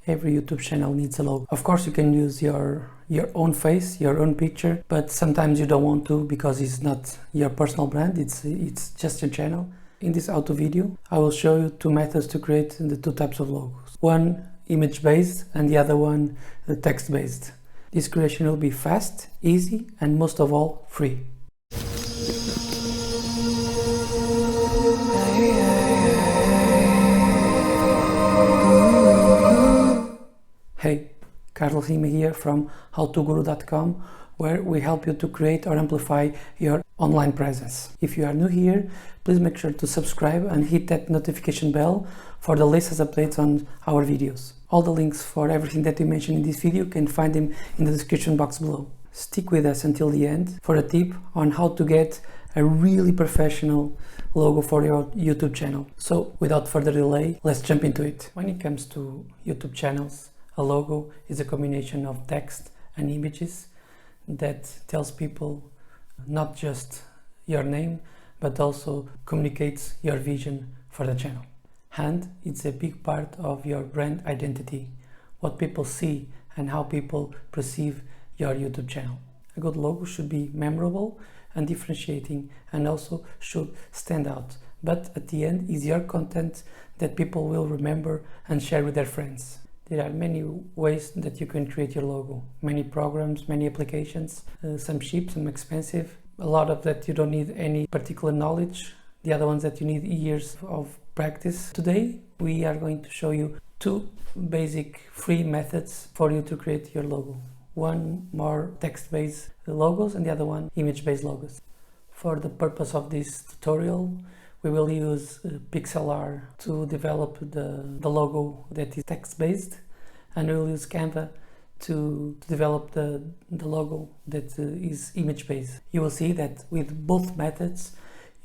Every YouTube channel needs a logo. Of course, you can use your own face, your own picture, but sometimes you don't want to because it's not your personal brand, it's just your channel. In this auto video, I will show you two methods to create the two types of logos. One image-based and the other one text-based. This creation will be fast, easy, and most of all, free. Hey, Carlos Lima here from howtoguru.com, where we help you to create or amplify your online presence. If you are new here, please make sure to subscribe and hit that notification bell for the latest updates on our videos. All the links for everything that we mentioned in this video, you can find them in the description box below. Stick with us until the end for a tip on how to get a really professional logo for your YouTube channel. So without further delay, let's jump into it. When it comes to YouTube channels, a logo is a combination of text and images that tells people not just your name, but also communicates your vision for the channel. And it's a big part of your brand identity, what people see and how people perceive your YouTube channel. A good logo should be memorable and differentiating and also should stand out. But at the end is your content that people will remember and share with their friends. There are many ways that you can create your logo. Many programs, many applications, some cheap, some expensive. A lot of that you don't need any particular knowledge. The other ones that you need years of practice. Today we are going to show you two basic free methods for you to create your logo. One more text-based logos and the other one image-based logos. For the purpose of this tutorial, we will use Pixlr to develop the logo that is text-based, and we will use Canva to develop the logo that is image-based. You will see that with both methods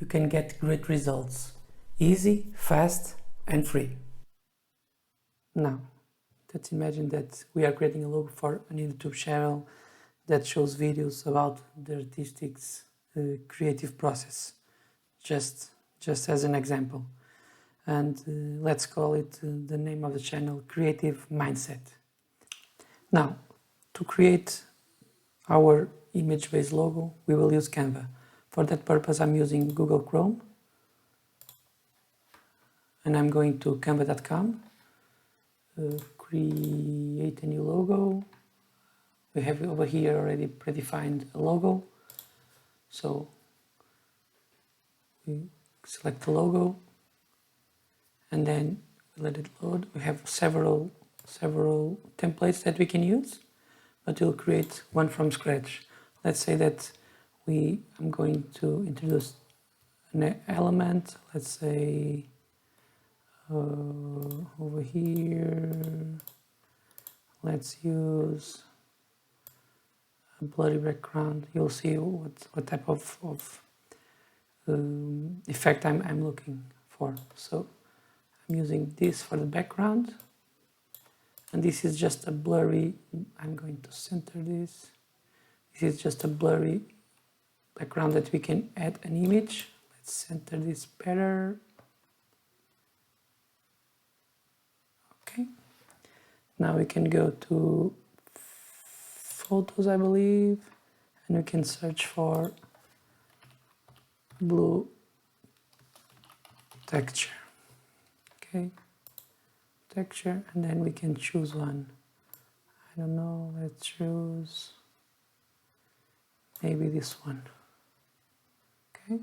you can get great results. Easy, fast and free. Now, let's imagine that we are creating a logo for a YouTube channel that shows videos about the artistic's creative process. Just as an example, and let's call it the name of the channel Creative Mindset. Now, to create our image-based logo, we will use Canva. For that purpose, I'm using Google Chrome, and I'm going to canva.com, create a new logo. We have over here already predefined a logo, so we select the logo and then let it load. We have several templates that we can use, but we'll create one from scratch. Let's say that I'm going to introduce an element. Let's say over here, let's use a blurry background. You'll see what type of effect I'm looking for. So I'm using this for the background, and this is just a blurry, I'm going to center this. This is just a blurry background that we can add an image. Let's center this better. Okay, now we can go to photos, I believe, and we can search for blue texture. Okay, texture, and then we can choose one. I don't know, let's choose maybe this one. Okay,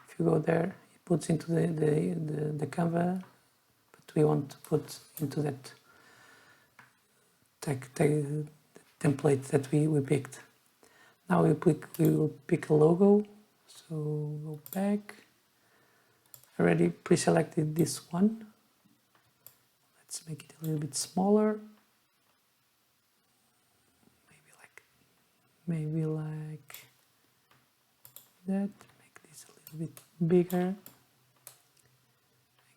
if you go there, it puts into the Canva, but we want to put into that template that we picked. Now we will pick a logo. So go back. I already pre-selected this one. Let's make it a little bit smaller. Maybe like that. Make this a little bit bigger.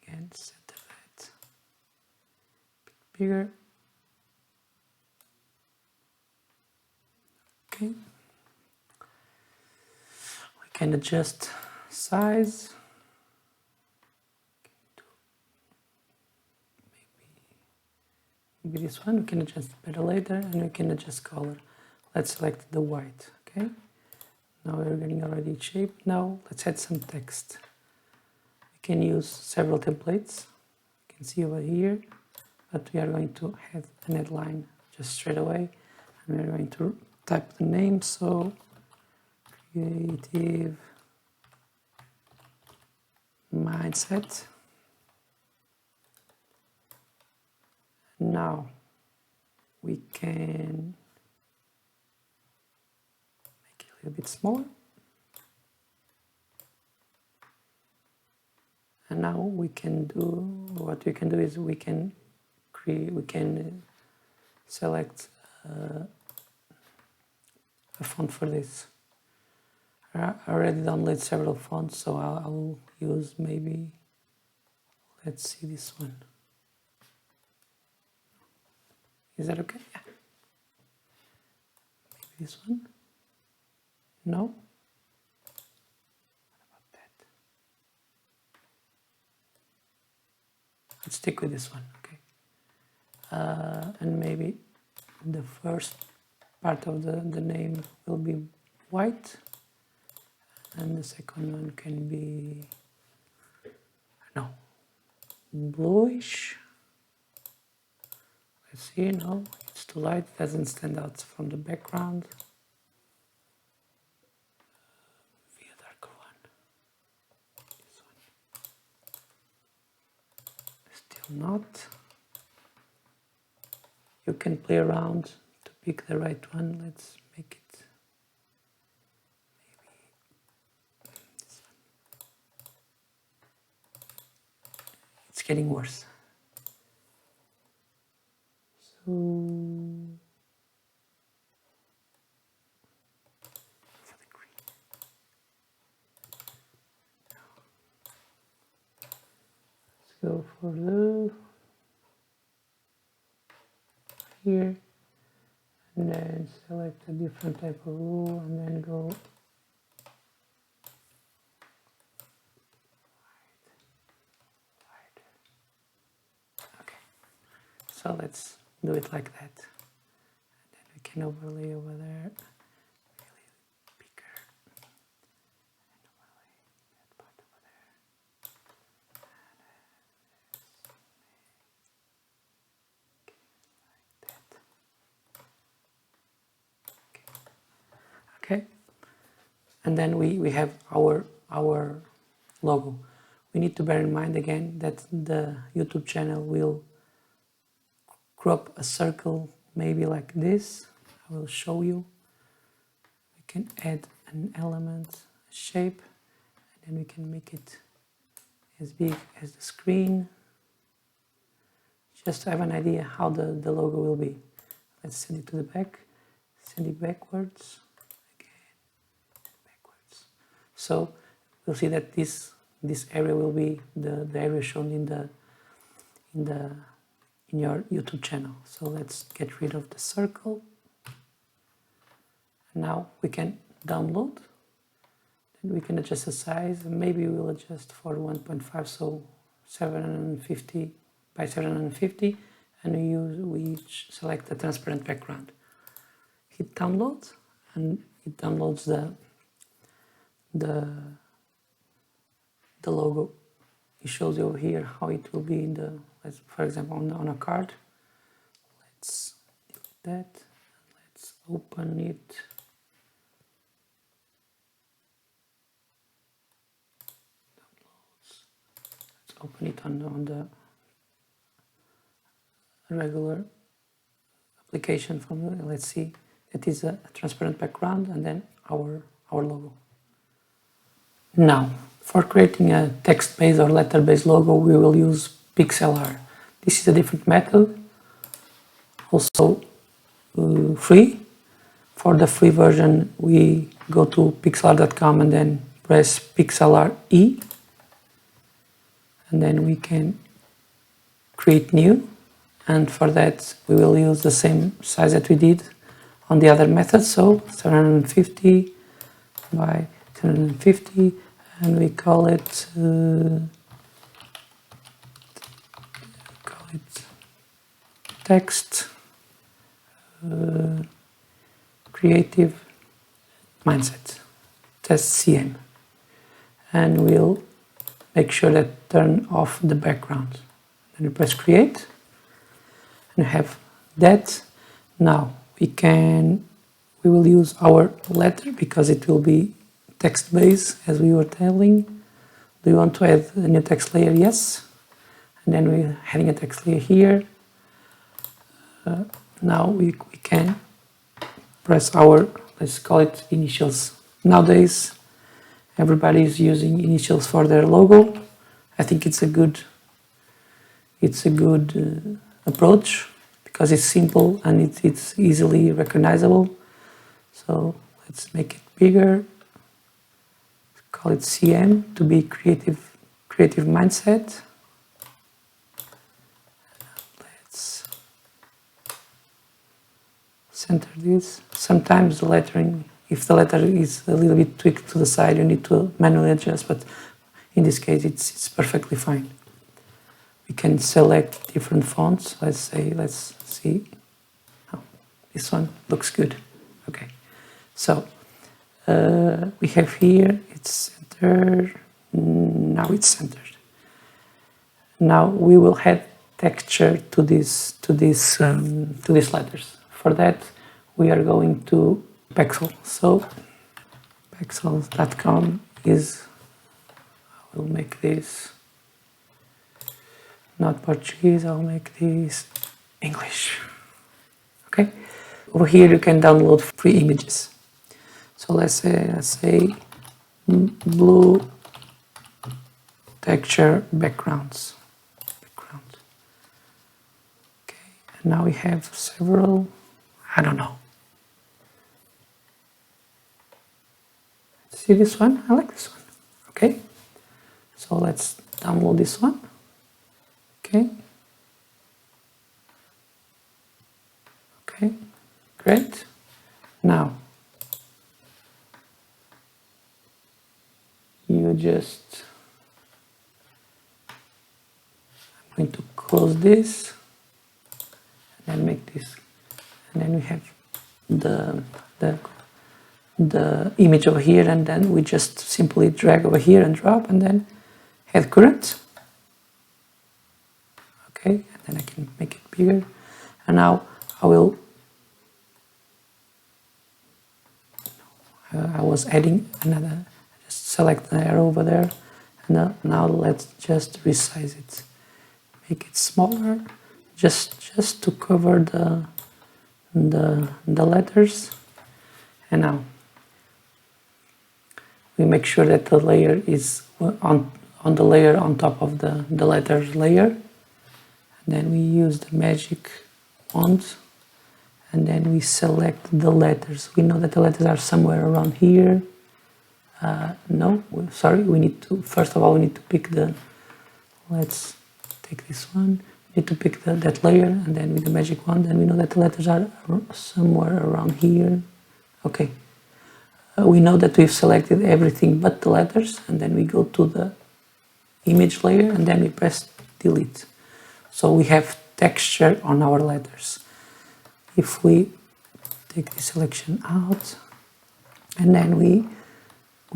Again, center that. Bit bigger. Okay. We can adjust size. maybe this one. We can adjust better later, and we can adjust color. Let's select the white. Okay, now we're getting already shape. Now let's add some text. We can use several templates. You can see over here, but we are going to have an headline just straight away, and we're going to type the name. So creative mindset. Now we can make it a little bit smaller, and now we can do what we can do is we can select a font for this. I already downloaded several fonts, so I'll use maybe, let's see, this one. Is that okay? Yeah. Maybe this one? No? What about that? Let's stick with this one, okay. And maybe the first part of the name will be white, and the second one can be, no, bluish. Let's see, no, it's too light, it doesn't stand out from the background. Maybe a darker one. This one. Still not. You can play around to pick the right one. Let's make it maybe this one. It's getting worse. So for the green. Let's go for the here, and then select a different type of rule, and then go wide. Okay, so let's do it like that, and then we can overlay over there, really bigger, and overlay that part over there, and like that. Okay, and then we have our logo. We need to bear in mind again that the YouTube channel will crop a circle maybe like this. I will show you. We can add an element, a shape, and then we can make it as big as the screen, just to have an idea how the logo will be. Let's send it to the back, send it backwards, again, backwards. So we'll see that this area will be the area shown in your YouTube channel. So let's get rid of the circle. Now we can download. Then we can adjust the size. Maybe we'll adjust for 1.5, so 750 by 750, and we select the transparent background. Hit download, and it downloads the logo. It shows you over here how it will be in the, for example, on a card. Let's delete that. Let's open it. Downloads. Let's open it on the regular application from. Let's see. It is a transparent background, and then our logo. Now, for creating a text-based or letter-based logo, we will use Pixlr. This is a different method, also free. For the free version, we go to pixlr.com and then press Pixlr E, and then we can create new. And for that, we will use the same size that we did on the other method, so 750 by 750, and we call it text, creative mindset, test CM, and we'll make sure that turn off the background. Then we press create and have that. Now we will use our letter because it will be text based as we were telling. Do you want to add a new text layer? Yes. And then we're adding a text layer here. Now we can press our, let's call it initials. Nowadays everybody is using initials for their logo. I think it's a good approach because it's simple and it's easily recognizable. So let's make it bigger. Call it CM to be creative mindset. Let's center this. Sometimes the lettering, if the letter is a little bit tweaked to the side, you need to manually adjust, but in this case it's perfectly fine. We can select different fonts. Let's see. Oh, this one looks good. Okay, so we have here, it's centered. Now it's centered. Now we will add texture to these letters. For that, we are going to Pixlr. So Pixlr.com is, I will make this not Portuguese, I'll make this English. Okay, over here you can download free images. So let's say blue texture backgrounds. Okay, and now we have several. I don't know. See this one? I like this one. Okay, so let's download this one. Okay. Okay, great. Now you just, I'm going to close this and then make this, and then we have the image over here, and then we just simply drag over here and drop and then add current. Okay, and then I can make it bigger, and now I will I was adding another, just select the arrow over there, and now let's just resize it, make it smaller, just to cover the letters. And now we make sure that the layer is on the layer on top of the letters layer. Then we use the magic wand, and then we select the letters. We know that the letters are somewhere around here. No, sorry, we need to, first of all, we need to pick let's take this one. We need to pick that layer, and then with the magic wand, and we know that the letters are somewhere around here. Okay. We know that we've selected everything but the letters, and then we go to the image layer, and then we press delete. So we have texture on our letters. If we take the selection out, and then we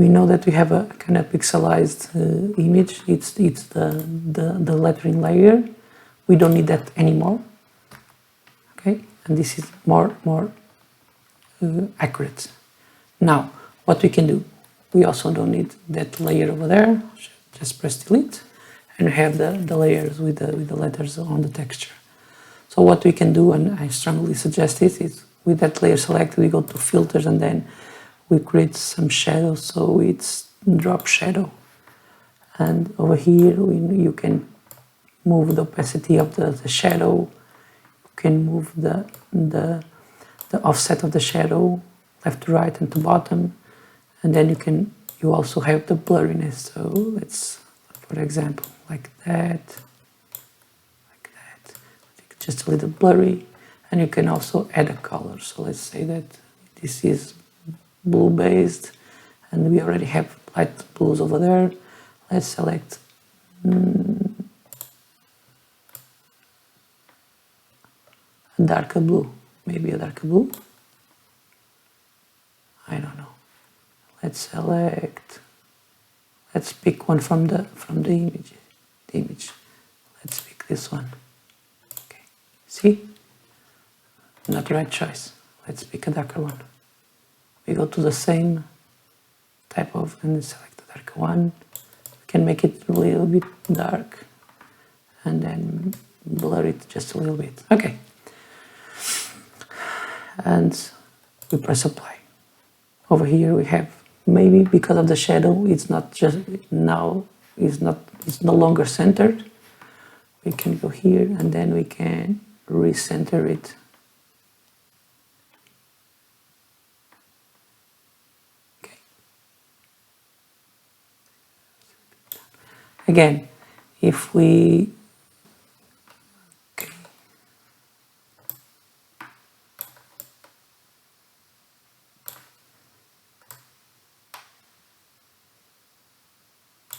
know that we have a kind of pixelized image. It's the lettering layer. We don't need that anymore. Okay, and this is more accurate. Now, what we can do? We also don't need that layer over there. Just press delete, and we have the layers with the letters on the texture. So what we can do, and I strongly suggest it, is with that layer selected, we go to filters, and then we create some shadow. So it's drop shadow, and over here you can move the opacity of the shadow. You can move the offset of the shadow left to right and to bottom, and then you also have the blurriness. So let's, for example, like that, just a little blurry, and you can also add a color. So let's say that this is blue based, and we already have light blues over there. Let's select a darker blue, maybe a darker blue. I don't know. Let's select. Let's pick one from the image. Let's pick this one. Okay. See? Not the right choice. Let's pick a darker one. We go to the same type of and select the darker one. We can make it a little bit dark and then blur it just a little bit. Okay. And we press apply. Over here we have, maybe because of the shadow, it's not just now, it's no longer centered. We can go here and then we can recenter it. Okay. Again, if we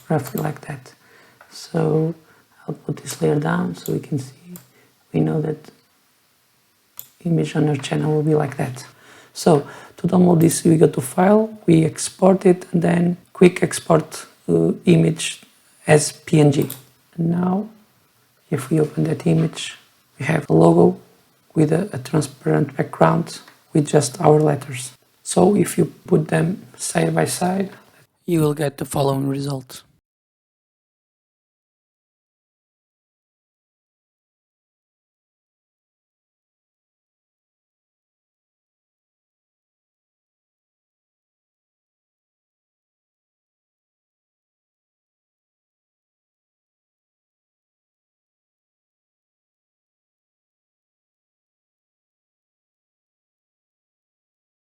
roughly like that. So I'll put this layer down so we can see, we know that image on our channel will be like that. So to download this, we go to File, we export it, and then quick export image as PNG. And now, if we open that image, we have a logo with a transparent background with just our letters. So if you put them side by side, you will get the following result.